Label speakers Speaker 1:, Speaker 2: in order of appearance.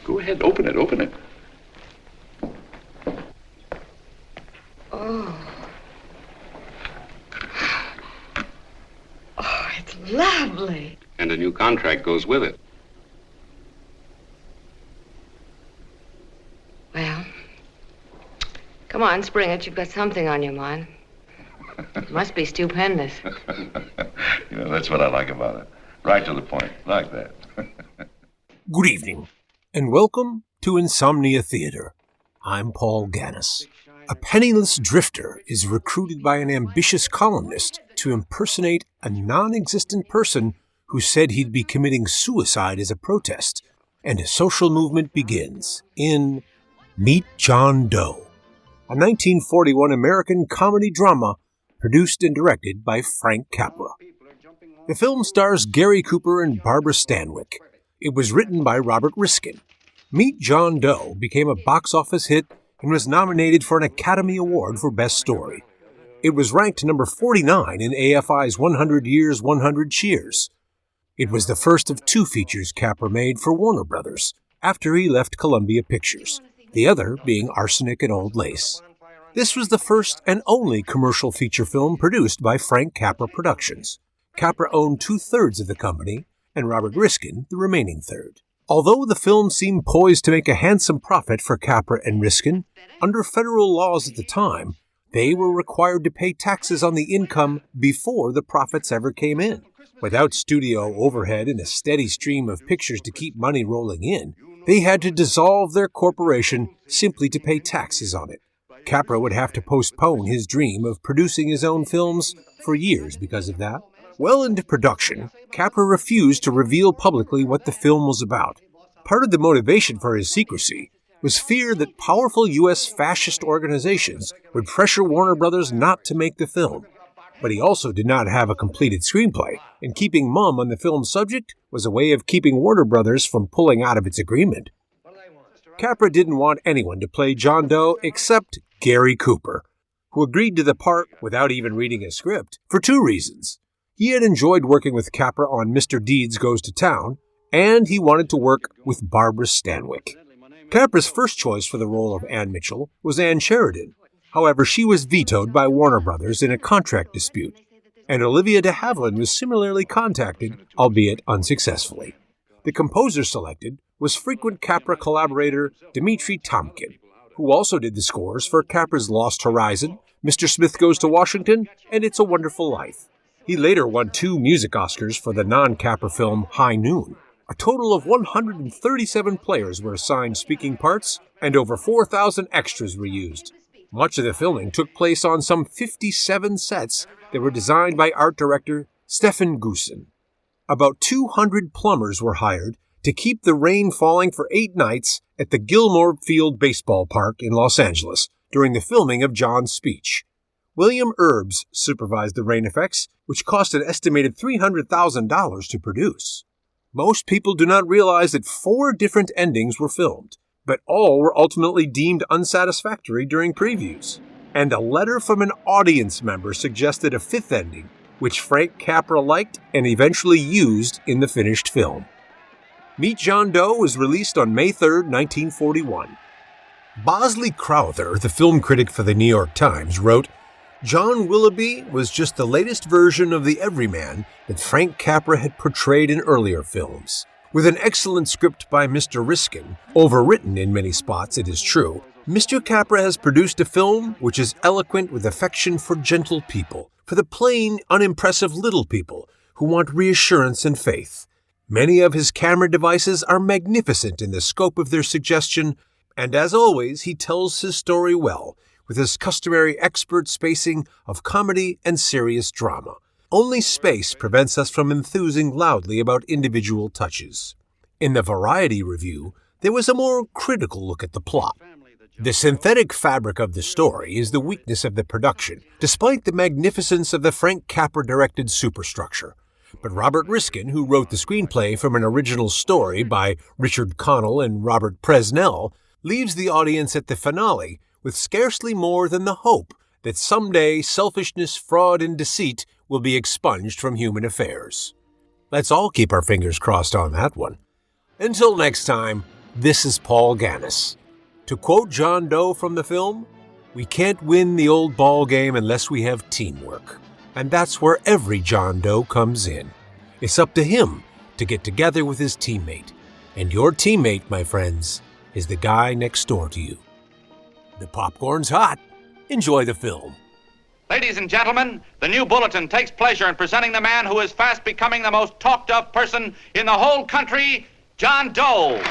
Speaker 1: Go ahead, open it.
Speaker 2: Oh, it's lovely.
Speaker 1: And a new contract goes with it.
Speaker 2: Well, come on, spring it. You've got something on your mind. It must be stupendous.
Speaker 1: That's what I like about it. Right to the point, like that.
Speaker 3: Good evening, and welcome to Insomnia Theater. I'm Paul Gannis. A penniless drifter is recruited by an ambitious columnist to impersonate a non-existent person who said he'd be committing suicide as a protest, and a social movement begins in Meet John Doe, a 1941 American comedy drama produced and directed by Frank Capra. The film stars Gary Cooper and Barbara Stanwyck. It was written by Robert Riskin. Meet John Doe became a box office hit and was nominated for an Academy Award for Best Story. It was ranked number 49 in AFI's 100 Years, 100 Cheers. It was the first of two features Capra made for Warner Brothers after he left Columbia Pictures, the other being Arsenic and Old Lace. This was the first and only commercial feature film produced by Frank Capra Productions. Capra owned 2/3 of the company, and Robert Riskin the remaining third. Although the film seemed poised to make a handsome profit for Capra and Riskin, under federal laws at the time, they were required to pay taxes on the income before the profits ever came in. Without studio overhead and a steady stream of pictures to keep money rolling in, they had to dissolve their corporation simply to pay taxes on it. Capra would have to postpone his dream of producing his own films for years because of that. Well into production, Capra refused to reveal publicly what the film was about. Part of the motivation for his secrecy was fear that powerful U.S. fascist organizations would pressure Warner Brothers not to make the film. But he also did not have a completed screenplay, and keeping mum on the film's subject was a way of keeping Warner Brothers from pulling out of its agreement. Capra didn't want anyone to play John Doe except Gary Cooper, who agreed to the part without even reading a script, for two reasons. He had enjoyed working with Capra on Mr. Deeds Goes to Town, and he wanted to work with Barbara Stanwyck. Capra's first choice for the role of Ann Mitchell was Ann Sheridan. However, she was vetoed by Warner Brothers in a contract dispute, and Olivia de Havilland was similarly contacted, albeit unsuccessfully. The composer selected was frequent Capra collaborator Dmitri Tomkin, who also did the scores for Capra's Lost Horizon, Mr. Smith Goes to Washington, and It's a Wonderful Life. He later won 2 music Oscars for the non-Capra film High Noon. A total of 137 players were assigned speaking parts, and over 4,000 extras were used. Much of the filming took place on some 57 sets that were designed by art director Stefan Goosen. About 200 plumbers were hired to keep the rain falling for 8 nights at the Gilmore Field Baseball Park in Los Angeles during the filming of John's speech. William Erbs supervised the rain effects, which cost an estimated $300,000 to produce. Most people do not realize that 4 different endings were filmed, but all were ultimately deemed unsatisfactory during previews. And a letter from an audience member suggested a 5th ending, which Frank Capra liked and eventually used in the finished film. Meet John Doe was released on May 3, 1941. Bosley Crowther, the film critic for the New York Times, wrote, John Willoughby was just the latest version of the everyman that Frank Capra had portrayed in earlier films. With an excellent script by Mr. Riskin, overwritten in many spots, it is true, Mr. Capra has produced a film which is eloquent with affection for gentle people, for the plain, unimpressive little people who want reassurance and faith. Many of his camera devices are magnificent in the scope of their suggestion, and as always, he tells his story well, with his customary expert spacing of comedy and serious drama. Only space prevents us from enthusing loudly about individual touches. In the Variety review, there was a more critical look at the plot. The synthetic fabric of the story is the weakness of the production, despite the magnificence of the Frank Capra-directed superstructure. But Robert Riskin, who wrote the screenplay from an original story by Richard Connell and Robert Presnell, leaves the audience at the finale with scarcely more than the hope that someday selfishness, fraud, and deceit will be expunged from human affairs. Let's all keep our fingers crossed on that one. Until next time, This is Paul Gannis. To quote John Doe from the film, "We can't win the old ball game unless we have teamwork." And that's where every John Doe comes in. It's up to him to get together with his teammate. And your teammate, my friends, is the guy next door to you. The popcorn's hot. Enjoy the film.
Speaker 4: Ladies and gentlemen, the New Bulletin takes pleasure in presenting the man who is fast becoming the most talked of person in the whole country, John Doe.